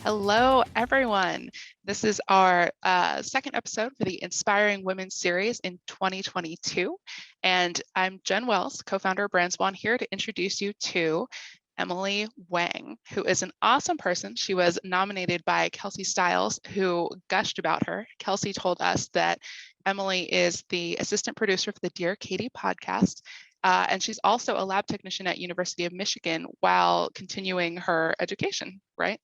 Hello, everyone. This is our second episode for the Inspiring Women series in 2022. And I'm Jen Wells, co-founder of brandswan, here to introduce you to Emily Wang, who is an awesome person. She was nominated by Kelsey Stiles, who gushed about her. Kelsey told us that Emily is the assistant producer for the Dear Katie podcast. And she's also a lab technician at University of Michigan while continuing her education, right?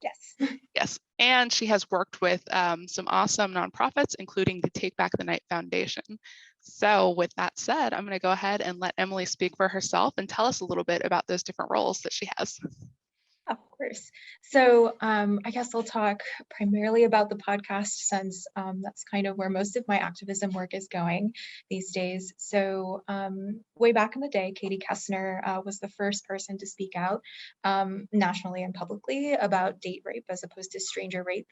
Yes. Yes. And she has worked with some awesome nonprofits, including the Take Back the Night Foundation. So with that said, I'm going to go ahead and let Emily speak for herself and tell us a little bit about those different roles that she has. Of course. So I guess I'll talk primarily about the podcast since that's kind of where most of my activism work is going these days. So way back in the day, Katie Kessner was the first person to speak out nationally and publicly about date rape as opposed to stranger rape.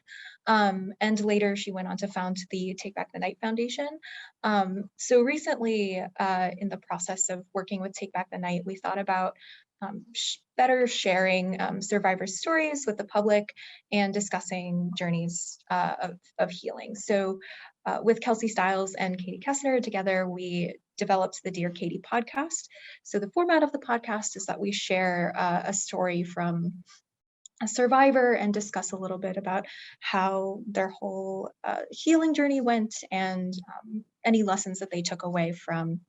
And later she went on to found the Take Back the Night Foundation. So recently in the process of working with Take Back the Night, we thought about better sharing survivor stories with the public and discussing journeys of healing. So with Kelsey Stiles and Katie Kessner together, we developed the Dear Katie podcast. So the format of the podcast is that we share a story from a survivor and discuss a little bit about how their whole healing journey went and any lessons that they took away from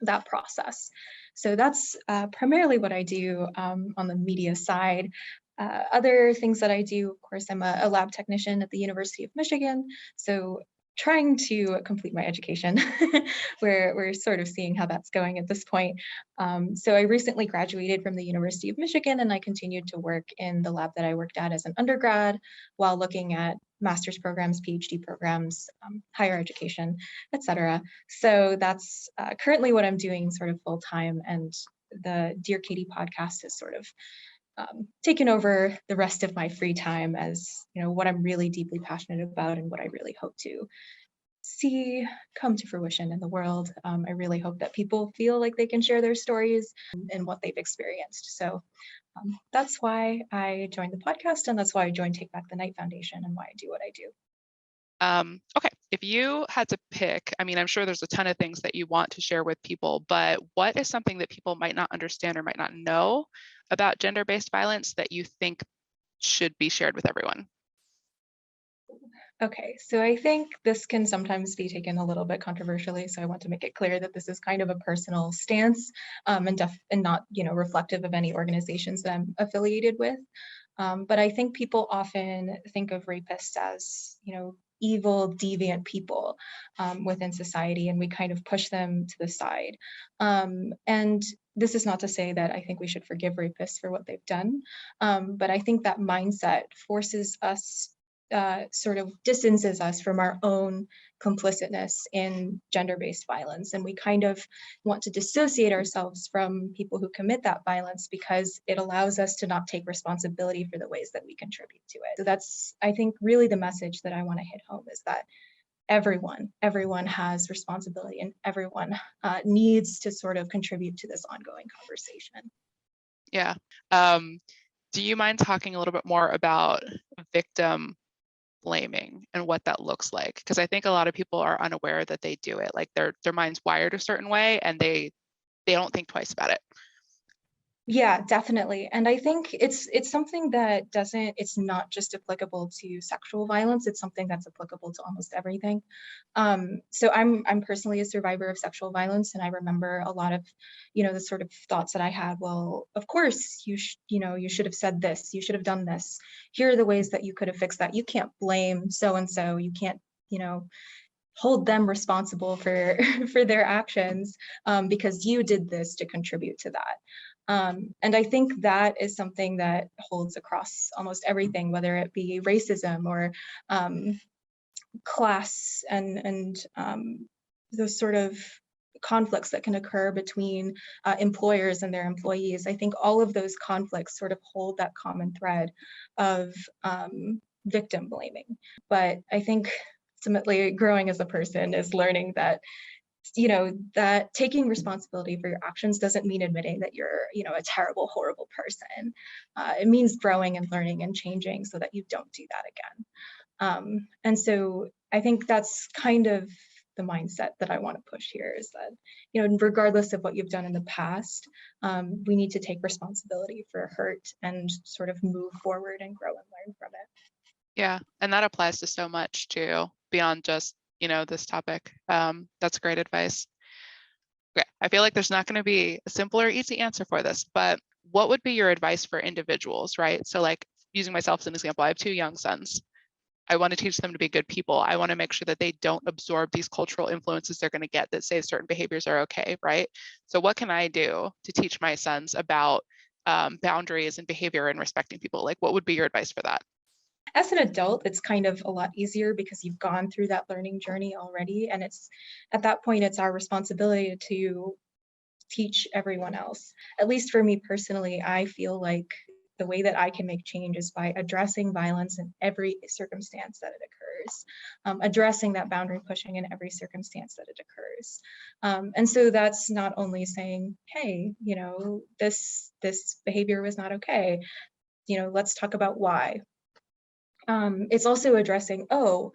that process. So that's primarily what I do on the media side. Other things that I do, of course, I'm a lab technician at the University of Michigan. So trying to complete my education. We're sort of seeing how that's going at this point. So I recently graduated from the University of Michigan and I continued to work in the lab that I worked at as an undergrad while looking at master's programs, PhD programs, higher education, etc. So that's currently what I'm doing sort of full time, and the Dear Katie podcast has sort of taken over the rest of my free time as, you know, what I'm really deeply passionate about and what I really hope to see come to fruition in the world. I really hope that people feel like they can share their stories and what they've experienced. So that's why I joined the podcast, and that's why I joined Take Back the Night Foundation and why I do what I do. Okay, if you had to pick, I mean, I'm sure there's a ton of things that you want to share with people, but what is something that people might not understand or might not know about gender-based violence that you think should be shared with everyone? Okay, so I think this can sometimes be taken a little bit controversially, so I want to make it clear that this is kind of a personal stance and not, you know, reflective of any organizations that I'm affiliated with. But I think people often think of rapists as, you know, evil, deviant people within society, and we kind of push them to the side. And this is not to say that I think we should forgive rapists for what they've done, but I think that mindset forces us, sort of distances us from our own complicitness in gender-based violence. And we kind of want to dissociate ourselves from people who commit that violence because it allows us to not take responsibility for the ways that we contribute to it. So that's, I think, really the message that I want to hit home, is that everyone has responsibility, and everyone needs to sort of contribute to this ongoing conversation. Yeah. Do you mind talking a little bit more about victim blaming and what that looks like? Because I think a lot of people are unaware that they do it. Like their mind's wired a certain way and they don't think twice about it. Yeah, definitely. And I think it's something that it's not just applicable to sexual violence, it's something that's applicable to almost everything. So I'm personally a survivor of sexual violence, and I remember a lot of, you know, the sort of thoughts that I had. Well, of course you should have said this, you should have done this. Here are the ways that you could have fixed that. You can't blame so and so. You can't, you know, hold them responsible for for their actions because you did this to contribute to that. And I think that is something that holds across almost everything, whether it be racism or class and those sort of conflicts that can occur between employers and their employees. I think all of those conflicts sort of hold that common thread of victim blaming. But I think ultimately growing as a person is learning that that taking responsibility for your actions doesn't mean admitting that you're, a terrible, horrible person. It means growing and learning and changing so that you don't do that again. And so I think that's kind of the mindset that I want to push here, is that, regardless of what you've done in the past, we need to take responsibility for hurt and sort of move forward and grow and learn from it. Yeah, and that applies to so much too, beyond just, this topic. That's great advice. Okay, I feel like there's not going to be a simple or easy answer for this, but what would be your advice for individuals, right? So like using myself as an example, I have 2 young sons. I want to teach them to be good people. I want to make sure that they don't absorb these cultural influences they're going to get that say certain behaviors are okay, right? So what can I do to teach my sons about boundaries and behavior and respecting people? Like, what would be your advice for that? As an adult, it's kind of a lot easier because you've gone through that learning journey already. And it's at that point, it's our responsibility to teach everyone else. At least for me personally, I feel like the way that I can make change is by addressing violence in every circumstance that it occurs, addressing that boundary pushing in every circumstance that it occurs. And so that's not only saying, hey, this behavior was not okay. Let's talk about why. It's also addressing, oh,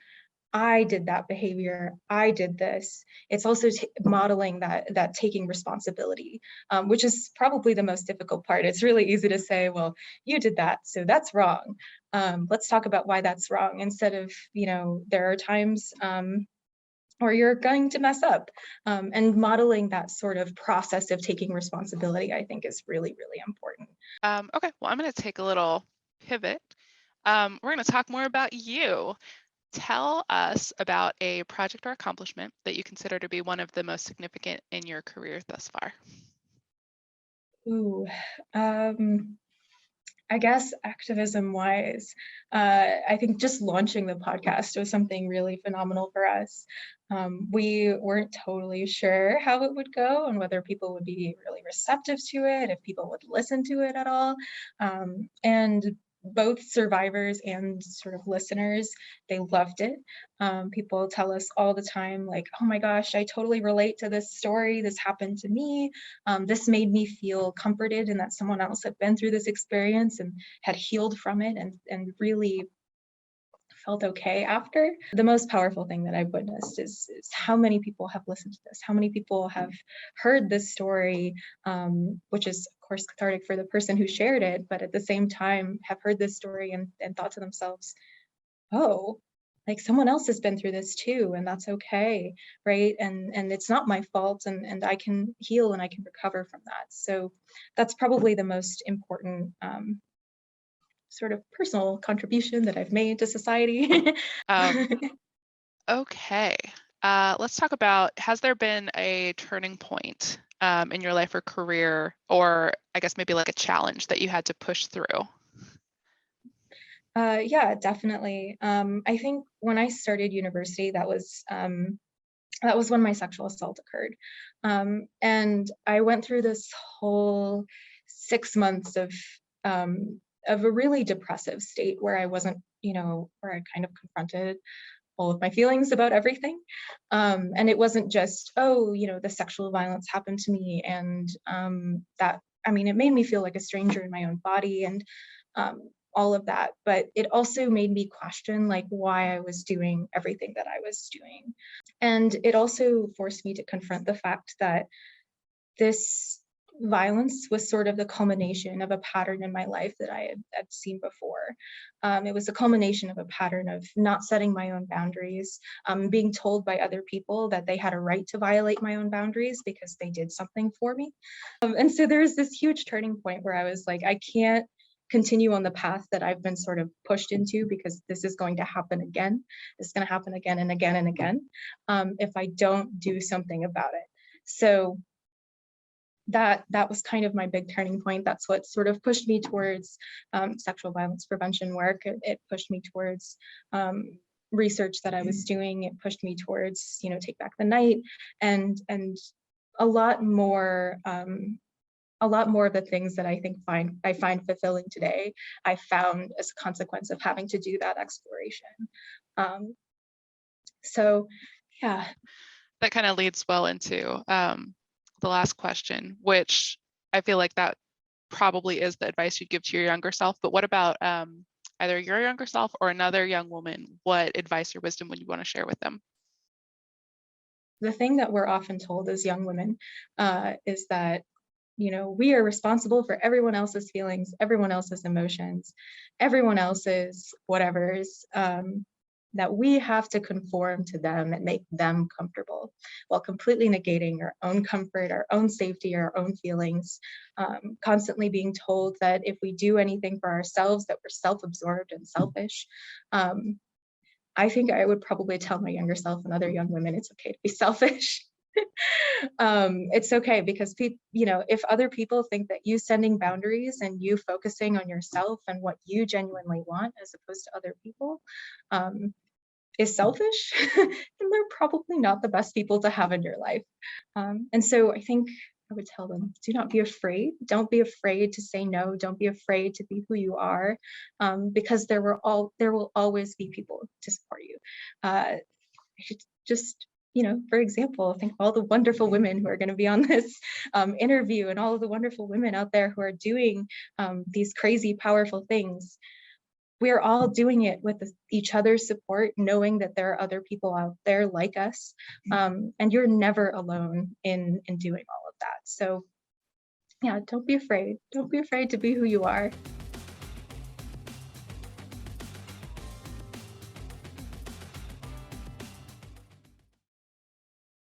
I did that behavior, I did this. It's also modeling that taking responsibility, which is probably the most difficult part. It's really easy to say, well, you did that, so that's wrong. Let's talk about why that's wrong, instead of, there are times where you're going to mess up. And modeling that sort of process of taking responsibility, I think, is really, really important. Okay, well, I'm going to take a little pivot. We're going to talk more about you. Tell us about a project or accomplishment that you consider to be one of the most significant in your career thus far. Ooh, I guess activism wise, I think just launching the podcast was something really phenomenal for us. We weren't totally sure how it would go and whether people would be really receptive to it, if people would listen to it at all. And both survivors and sort of listeners, they loved it. People tell us all the time, like, oh my gosh, I totally relate to this story. This happened to me. This made me feel comforted in that someone else had been through this experience and had healed from it and really felt okay after. The most powerful thing that I've witnessed is how many people have listened to this, how many people have heard this story, which is of course cathartic for the person who shared it, but at the same time have heard this story and thought to themselves, oh, like someone else has been through this too, and that's okay, right? And it's not my fault, and I can heal and I can recover from that. So that's probably the most important sort of personal contribution that I've made to society. Okay, let's talk about, has there been a turning point in your life or career, or I guess maybe like a challenge that you had to push through? Yeah, definitely. I think when I started university, that was when my sexual assault occurred. And I went through this whole 6 months of a really depressive state where I wasn't, where I kind of confronted all of my feelings about everything. And it wasn't just, oh, the sexual violence happened to me. And it made me feel like a stranger in my own body and all of that. But it also made me question like why I was doing everything that I was doing. And it also forced me to confront the fact that this violence was sort of the culmination of a pattern in my life that I had seen before. It was a culmination of a pattern of not setting my own boundaries, being told by other people that they had a right to violate my own boundaries because they did something for me. And so there's this huge turning point where I was like, I can't continue on the path that I've been sort of pushed into because this is going to happen again. It's going to happen again and again and again if I don't do something about it. So that was kind of my big turning point. That's what sort of pushed me towards sexual violence prevention work. It pushed me towards research that I was doing. It pushed me towards, Take Back the Night and a lot more of the things that I think I find fulfilling today, I found as a consequence of having to do that exploration. So, yeah. That kind of leads well into the last question, which I feel like that probably is the advice you'd give to your younger self. But what about either your younger self or another young woman? What advice or wisdom would you want to share with them? The thing that we're often told as young women is that, we are responsible for everyone else's feelings, everyone else's emotions, everyone else's whatever's, that we have to conform to them and make them comfortable, while completely negating our own comfort, our own safety, our own feelings, constantly being told that if we do anything for ourselves, that we're self-absorbed and selfish. I think I would probably tell my younger self and other young women it's okay to be selfish. It's okay, because if other people think that you setting boundaries and you focusing on yourself and what you genuinely want as opposed to other people is selfish, then they're probably not the best people to have in your life. And so I think I would tell them, do not be afraid. Don't be afraid to say no. Don't be afraid to be who you are, because there will always be people to support you. Just, for example, think of all the wonderful women who are going to be on this interview, and all of the wonderful women out there who are doing these crazy, powerful things. We're all doing it with each other's support, knowing that there are other people out there like us, and you're never alone in doing all of that. So yeah, don't be afraid. Don't be afraid to be who you are.